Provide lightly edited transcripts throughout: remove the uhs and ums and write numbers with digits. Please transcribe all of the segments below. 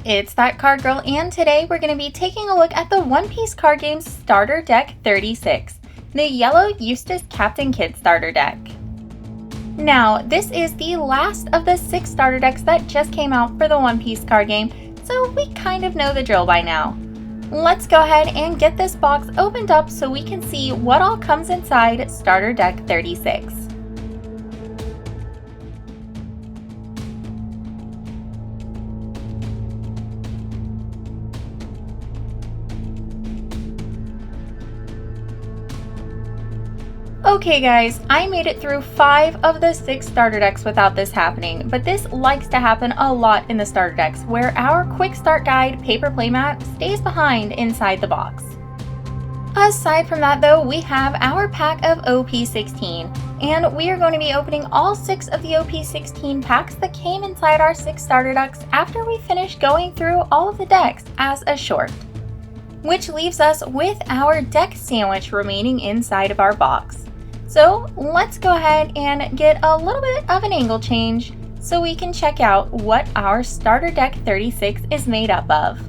it's that card girl, and today we're going to be taking a look at the One Piece card game's starter deck 36, the yellow Eustass Captain Kidd starter deck. Now, this is the last of the 6 starter decks that just came out for the One Piece card game, so we kind of know the drill by now. Let's go ahead and get this box opened up so we can see what all comes inside starter deck 36. Okay guys, I made it through 5 of the 6 starter decks without this happening, but this likes to happen a lot in the starter decks, where our quick start guide paper playmat stays behind inside the box. Aside from that though, we have our pack of OP16, and we are going to be opening all 6 of the OP16 packs that came inside our 6 starter decks after we finish going through all of the decks as a short. Which leaves us with our deck sandwich remaining inside of our box. So let's go ahead and get a little bit of an angle change so we can check out what our starter deck 36 is made up of.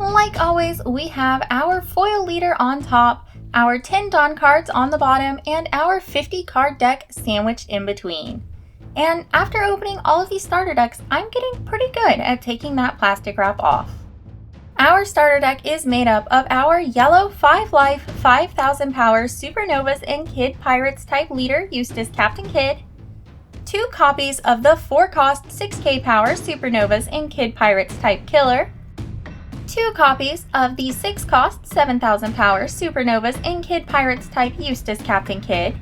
Like always, we have our foil leader on top, our 10 Dawn cards on the bottom, and our 50 card deck sandwiched in between. And after opening all of these starter decks, I'm getting pretty good at taking that plastic wrap off. Our starter deck is made up of our yellow 5 life, 5000 power Supernovas and Kidd Pirates type leader Eustass Captain Kidd, 2 copies of the 4 cost 6k power Supernovas and Kidd Pirates type killer, 2 copies of the 6 cost 7000 power Supernovas and Kidd Pirates type Eustass Captain Kidd,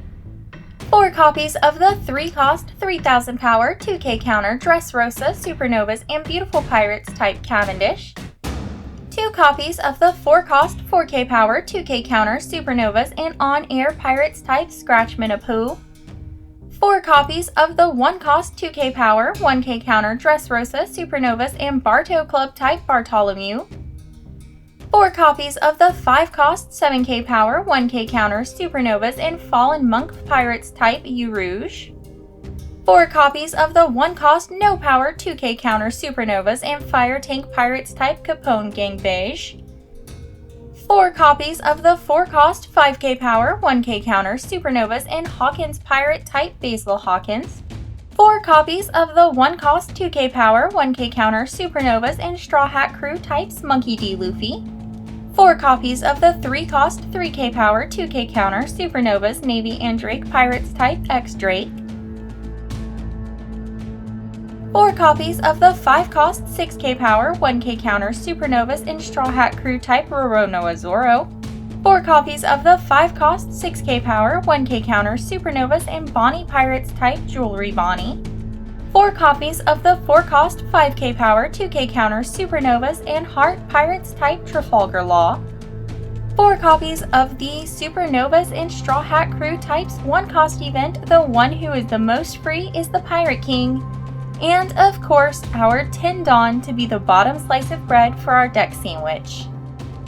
4 copies of the 3 cost 3000 power 2k counter Dressrosa Supernovas and Beautiful Pirates type Cavendish, 2 copies of the 4 cost 4k power 2k counter Supernovas and On-Air Pirates type Scratchman Apu, 4 copies of the 1 cost 2k power 1k counter Dressrosa Supernovas and Bartow Club type Bartholomew, 4 copies of the 5 cost 7k power 1k counter Supernovas and Fallen Monk Pirates type Rouge, 4 copies of the 1 cost no power 2k counter Supernovas and Fire Tank Pirates type Capone Gang Beige, 4 copies of the 4 cost 5k power 1k counter Supernovas and Hawkins Pirate type Basil Hawkins, 4 copies of the 1 cost 2k power 1k counter Supernovas and Straw Hat Crew types Monkey D. Luffy, 4 copies of the 3 cost 3k power 2k counter Supernovas Navy and Drake Pirates type X Drake, 4 copies of the 5 cost 6k power 1k counter Supernovas and Straw Hat Crew type Roronoa Zoro, 4 copies of the 5 cost 6k power 1k counter Supernovas and Bonnie Pirates type Jewelry Bonnie, 4 copies of the 4 cost 5k power 2k counter Supernovas and Heart Pirates type Trafalgar Law, 4 copies of the Supernovas and Straw Hat Crew types 1 cost event The One Who Is the Most Free is the Pirate King, and of course our 10 Dawn to be the bottom slice of bread for our deck sandwich.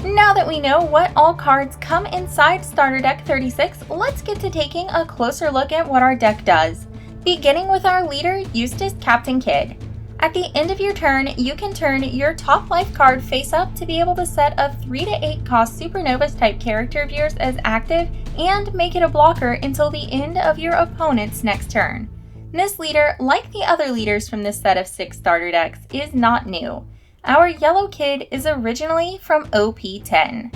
Now that we know what all cards come inside starter deck 36, let's get to taking a closer look at what our deck does, beginning with our leader Eustass Captain Kidd. At the end of your turn, you can turn your top life card face up to be able to set a 3 to 8 cost Supernovas type character of yours as active and make it a blocker until the end of your opponent's next turn. This leader, like the other leaders from this set of 6 starter decks, is not new. Our yellow Kidd is originally from OP10.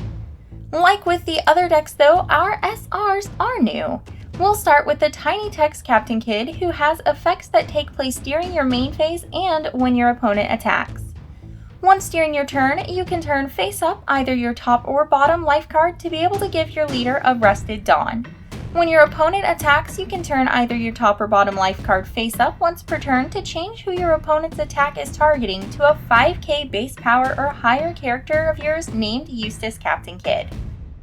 Like with the other decks though, our SRs are new. We'll start with the Tiny Text Captain Kidd, who has effects that take place during your main phase and when your opponent attacks. Once during your turn, you can turn face up either your top or bottom life card to be able to give your leader a Rusted Dawn. When your opponent attacks, you can turn either your top or bottom life card face up once per turn to change who your opponent's attack is targeting to a 5k base power or higher character of yours named Eustass Captain Kidd.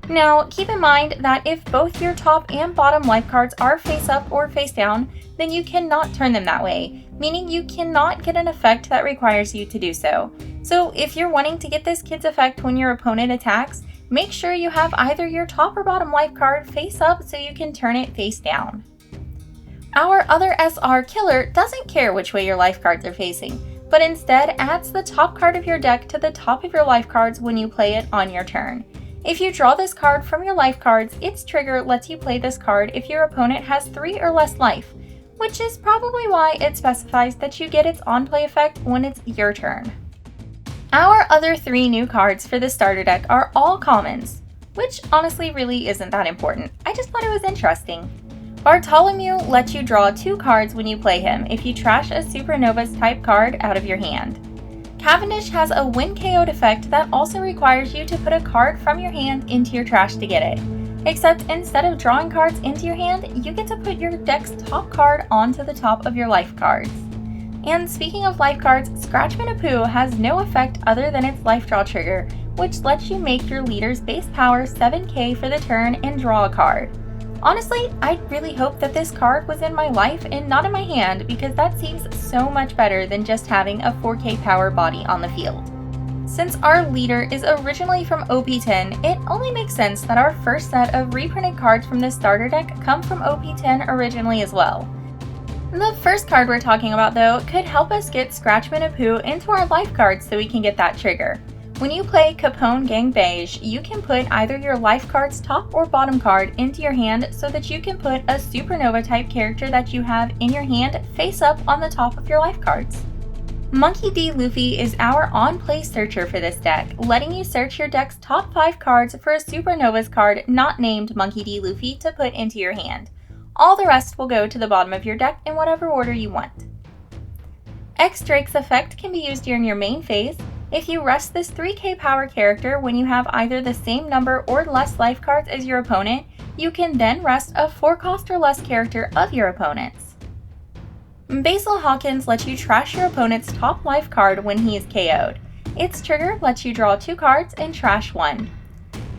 Now, keep in mind that if both your top and bottom life cards are face up or face down, then you cannot turn them that way, meaning you cannot get an effect that requires you to do so. So if you're wanting to get this Kidd's effect when your opponent attacks, make sure you have either your top or bottom life card face up so you can turn it face down. Our other SR killer doesn't care which way your life cards are facing. but instead adds the top card of your deck to the top of your life cards when you play it on your turn. If you draw this card from your life cards, its trigger lets you play this card if your opponent has 3 or less life, which is probably why it specifies that you get its on-play effect when it's your turn. Our other 3 new cards for the starter deck are all commons, which honestly really isn't that important. I just thought it was interesting. Bartholomew lets you draw 2 cards when you play him if you trash a Supernovas type card out of your hand. Cavendish has a when KO'd effect that also requires you to put a card from your hand into your trash to get it. Except instead of drawing cards into your hand, you get to put your deck's top card onto the top of your life cards. And speaking of life cards, Scratchman-a-Poo has no effect other than its life draw trigger, which lets you make your leader's base power 7k for the turn and draw a card. Honestly, I really hope that this card was in my life and not in my hand, because that seems so much better than just having a 4k power body on the field. Since our leader is originally from OP10, it only makes sense that our first set of reprinted cards from this starter deck come from OP10 originally as well. The first card we're talking about though could help us get Scratchman-a-Poo into our life cards so we can get that trigger. When you play Capone Gang Beige, you can put either your life card's top or bottom card into your hand so that you can put a Supernova type character that you have in your hand face up on the top of your life cards. Monkey D. Luffy is our on-play searcher for this deck, letting you search your deck's top 5 cards for a Supernovas card not named Monkey D. Luffy to put into your hand. All the rest will go to the bottom of your deck in whatever order you want. X-Drake's effect can be used during your main phase. If you rest this 3k power character when you have either the same number or less life cards as your opponent, you can then rest a 4-cost or less character of your opponent's. Basil Hawkins lets you trash your opponent's top life card when he is KO'd. Its trigger lets you draw 2 cards and trash 1.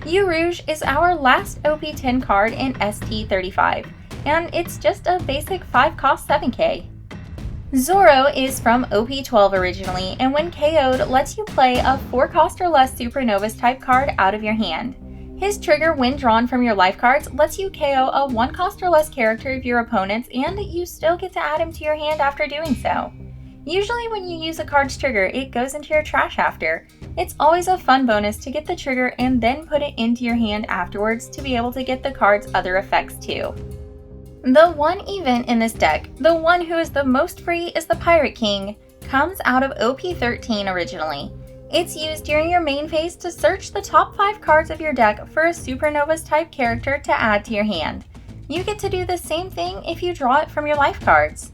U Rouge is our last OP10 card in ST35, and it's just a basic 5-cost 7k. Zoro is from OP12 originally, and when KO'd lets you play a 4-cost or less Supernovas type card out of your hand. His trigger when drawn from your life cards lets you KO a 1-cost or less character of your opponent's, and you still get to add him to your hand after doing so. Usually when you use a card's trigger, it goes into your trash after. It's always a fun bonus to get the trigger and then put it into your hand afterwards to be able to get the card's other effects too. The one event in this deck, the one who is the most free is the Pirate King, comes out of OP13 originally. It's used during your main phase to search the top 5 cards of your deck for a Supernovas type character to add to your hand. You get to do the same thing if you draw it from your life cards.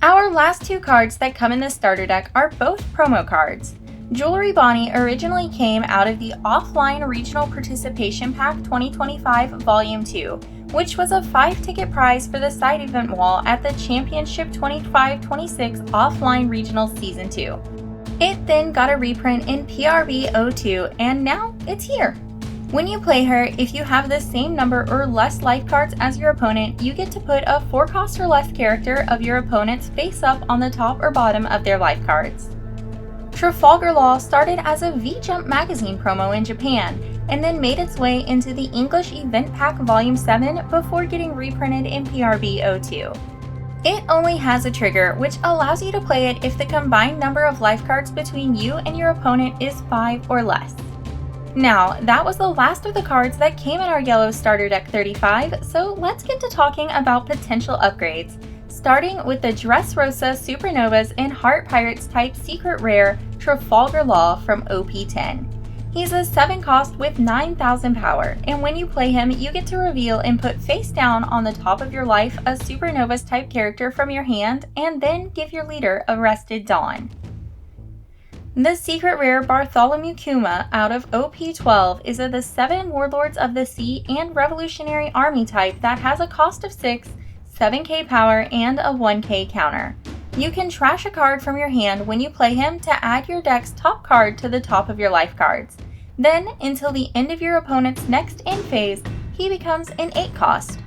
Our last 2 cards that come in this starter deck are both promo cards. Jewelry Bonnie originally came out of the Offline Regional Participation Pack 2025 Volume 2, which was a 5-ticket prize for the side event wall at the Championship 25-26 Offline Regional Season 2. It then got a reprint in PRB02, and now it's here. When you play her, if you have the same number or less life cards as your opponent, you get to put a 4-cost or less character of your opponent's face up on the top or bottom of their life cards. Trafalgar Law started as a V-Jump magazine promo in Japan, and then made its way into the English Event Pack Volume 7 before getting reprinted in PRB02. It only has a trigger, which allows you to play it if the combined number of life cards between you and your opponent is 5 or less. Now, that was the last of the cards that came in our yellow starter deck 35, so let's get to talking about potential upgrades, starting with the Dressrosa Supernovas and Heart Pirates type secret rare Trafalgar Law from OP10. He's a 7-cost with 9,000 power, and when you play him, you get to reveal and put face down on the top of your life a Supernovas type character from your hand, and then give your leader a Rested Dawn. The secret rare Bartholomew Kuma out of OP12 is of the 7 Warlords of the Sea and Revolutionary Army type that has a cost of 6, 7k power, and a 1k counter. You can trash a card from your hand when you play him to add your deck's top card to the top of your life cards. Then, until the end of your opponent's next end phase, he becomes an 8-cost.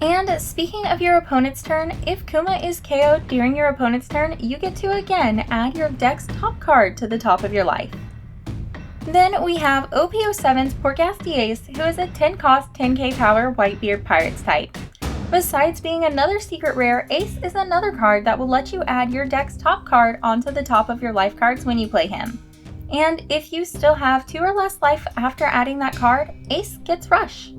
And speaking of your opponent's turn, if Kuma is KO'd during your opponent's turn, you get to again add your deck's top card to the top of your life. Then we have OP07's Portgastiace, who is a 10-cost, 10k power Whitebeard Pirates type. Besides being another secret rare, Ace is another card that will let you add your deck's top card onto the top of your life cards when you play him. And if you still have 2 or less life after adding that card, Ace gets Rush.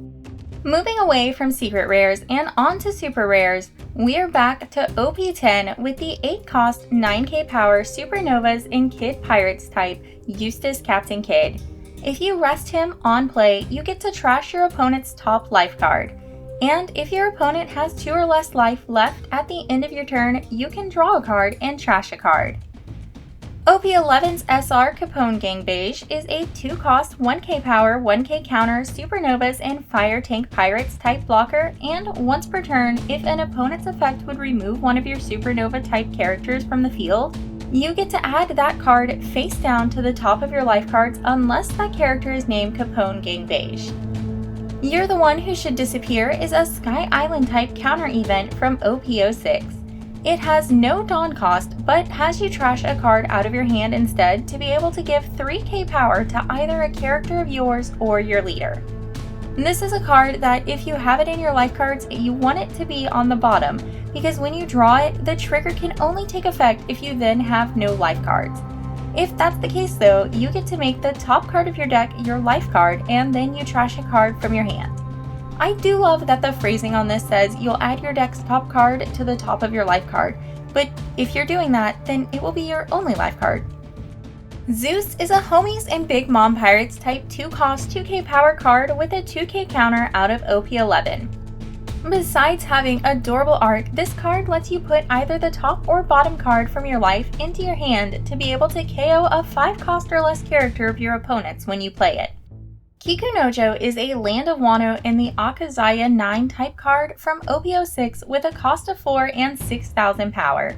Moving away from secret rares and onto super rares, we are back to OP10 with the 8-cost 9k power Supernovas in Kid Pirates type Eustass Captain Kidd. If you rest him on play, you get to trash your opponent's top life card. And if your opponent has 2 or less life left at the end of your turn, you can draw a card and trash a card. OP11's SR Capone Gang Beige is a 2-cost 1k power 1k counter Supernovas and Fire Tank Pirates type blocker, and once per turn, if an opponent's effect would remove one of your Supernova type characters from the field, you get to add that card face down to the top of your life cards unless that character is named Capone Gang Beige. You're the One Who Should Disappear is a Sky Island type counter event from OP06. It has no Dawn cost, but has you trash a card out of your hand instead to be able to give 3k power to either a character of yours or your leader. This is a card that if you have it in your life cards, you want it to be on the bottom, because when you draw it, the trigger can only take effect if you then have no life cards. If that's the case though, you get to make the top card of your deck your life card, and then you trash a card from your hand. I do love that the phrasing on this says you'll add your deck's top card to the top of your life card, but if you're doing that, then it will be your only life card. Zeus is a Homies and Big Mom Pirates type 2-cost 2k power card with a 2k counter out of OP11. Besides having adorable art, this card lets you put either the top or bottom card from your life into your hand to be able to KO a 5-cost or less character of your opponent's when you play it. Kikunojo is a Land of Wano in the Akazaya 9 type card from OP06 with a cost of 4 and 6,000 power.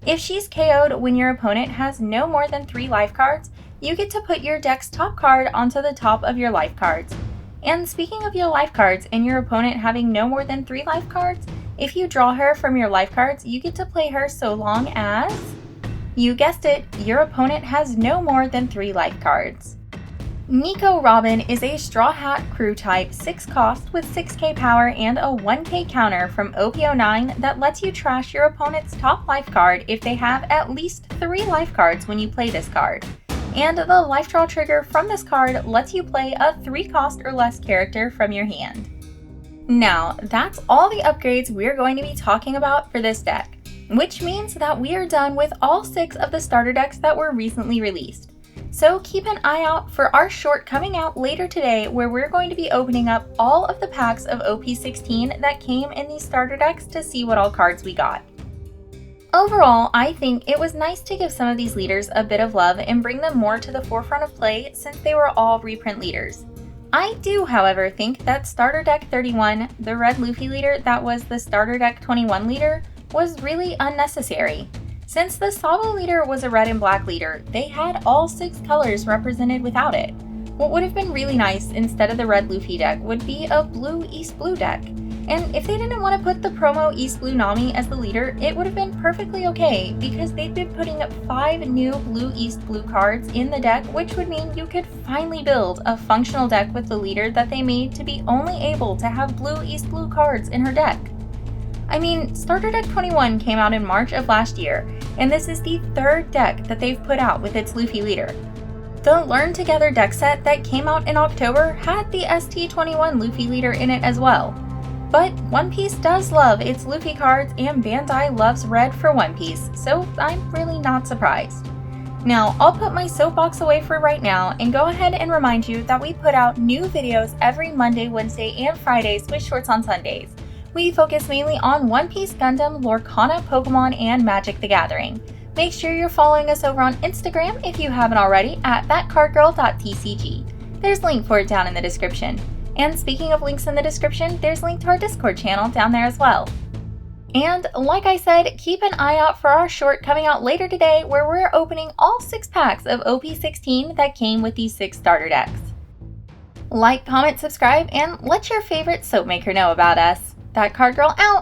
If she's KO'd when your opponent has no more than 3 life cards, you get to put your deck's top card onto the top of your life cards. And speaking of your life cards and your opponent having no more than 3 life cards, if you draw her from your life cards, you get to play her so long as, you guessed it, your opponent has no more than 3 life cards. Nico Robin is a Straw Hat Crew type 6-cost with 6k power and a 1k counter from OP09 that lets you trash your opponent's top life card if they have at least 3 life cards when you play this card. And the life draw trigger from this card lets you play a 3-cost or less character from your hand. Now, that's all the upgrades we're going to be talking about for this deck, which means that we are done with all 6 of the starter decks that were recently released. So keep an eye out for our short coming out later today where we're going to be opening up all of the packs of OP16 that came in these starter decks to see what all cards we got. Overall, I think it was nice to give some of these leaders a bit of love and bring them more to the forefront of play since they were all reprint leaders. I do, however, think that Starter Deck 31, the Red Luffy leader that was the Starter Deck 21 leader, was really unnecessary. Since the Sabo leader was a red and black leader, they had all 6 colors represented without it. What would have been really nice instead of the red Luffy deck would be a blue East Blue deck. And if they didn't want to put the promo East Blue Nami as the leader, it would have been perfectly okay because they'd been putting up 5 new blue East Blue cards in the deck, which would mean you could finally build a functional deck with the leader that they made to be only able to have blue East Blue cards in her deck. I mean, Starter Deck 21 came out in March of last year, and this is the 3rd deck that they've put out with its Luffy leader. The Learn Together deck set that came out in October had the ST21 Luffy leader in it as well. But One Piece does love its Luffy cards, and Bandai loves red for One Piece, so I'm really not surprised. Now, I'll put my soapbox away for right now and go ahead and remind you that we put out new videos every Monday, Wednesday, and Fridays with shorts on Sundays. We focus mainly on One Piece, Gundam, Lorcana, Pokemon, and Magic the Gathering. Make sure you're following us over on Instagram if you haven't already at thatcardgirl.tcg. There's a link for it down in the description. And speaking of links in the description, there's a link to our Discord channel down there as well. And like I said, keep an eye out for our short coming out later today where we're opening all 6 packs of OP16 that came with these 6 starter decks. Like, comment, subscribe, and let your favorite soap maker know about us. That Card Girl out!